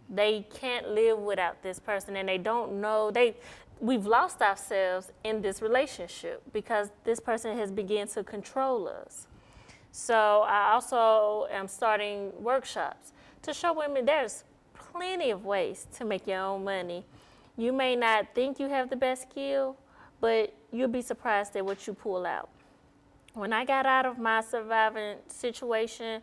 They can't live without this person, and they don't know, we've lost ourselves in this relationship because this person has begun to control us. So I also am starting workshops to show women there's plenty of ways to make your own money. You may not think you have the best skill, but you'll be surprised at what you pull out. When I got out of my surviving situation,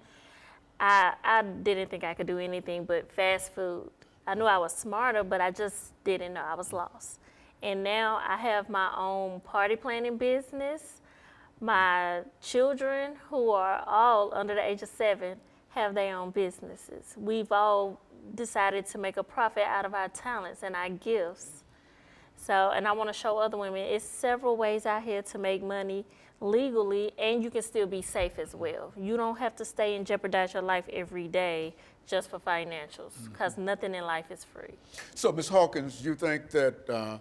I didn't think I could do anything but fast food. I knew I was smarter, but I just didn't know. I was lost. And now I have my own party planning business. My children, who are all under the age of 7, have their own businesses. We've all decided to make a profit out of our talents and our gifts. So, and I want to show other women, it's several ways out here to make money legally, and you can still be safe as well. You don't have to stay and jeopardize your life every day just for financials, because nothing in life is free. So, Ms. Hawkins, you think that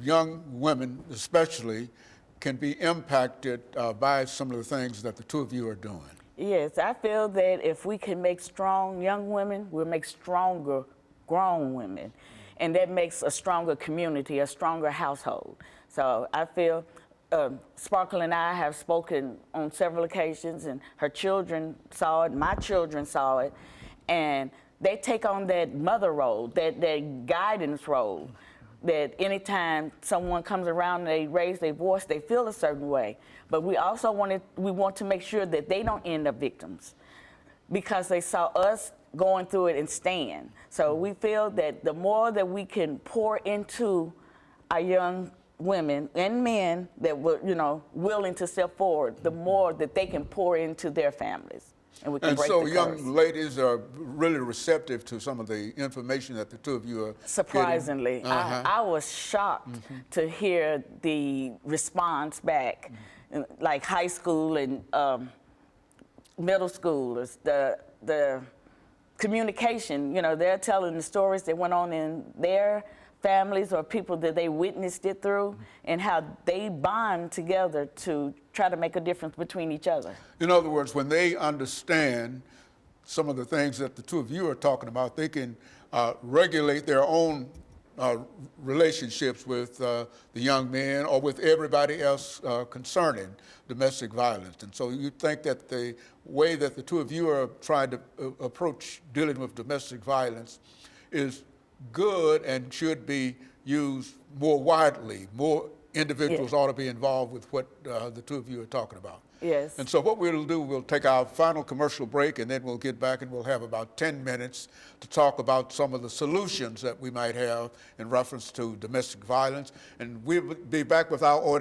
young women especially can be impacted by some of the things that the two of you are doing? Yes, I feel that if we can make strong young women, we'll make stronger grown women. And that makes a stronger community, a stronger household. So I feel Sparkle and I have spoken on several occasions, and her children saw it, my children saw it, and they take on that mother role, that guidance role, that anytime someone comes around and they raise their voice, they feel a certain way. But we also want to make sure that they don't end up victims, because they saw us going through it and stand. So we feel that the more that we can pour into our young women and men that were, willing to step forward, the more that they can pour into their families. And we can break so the young curse. ladies are really receptive to some of the information that the two of you are Surprisingly, getting. I was shocked to hear the response back, like high school and middle schoolers, the communication, they're telling the stories that went on in their families or people that they witnessed it through, and how they bond together to try to make a difference between each other. In other words, when they understand some of the things that the two of you are talking about, they can regulate their own relationships with the young men or with everybody else concerning domestic violence. And so you think that the way that the two of you are trying to approach dealing with domestic violence is good and should be used more widely. More individuals ought to be involved with what the two of you are talking about. Yes. And so what we'll do, we'll take our final commercial break, and then we'll get back and we'll have about 10 minutes to talk about some of the solutions that we might have in reference to domestic violence. And we'll be back with our audience.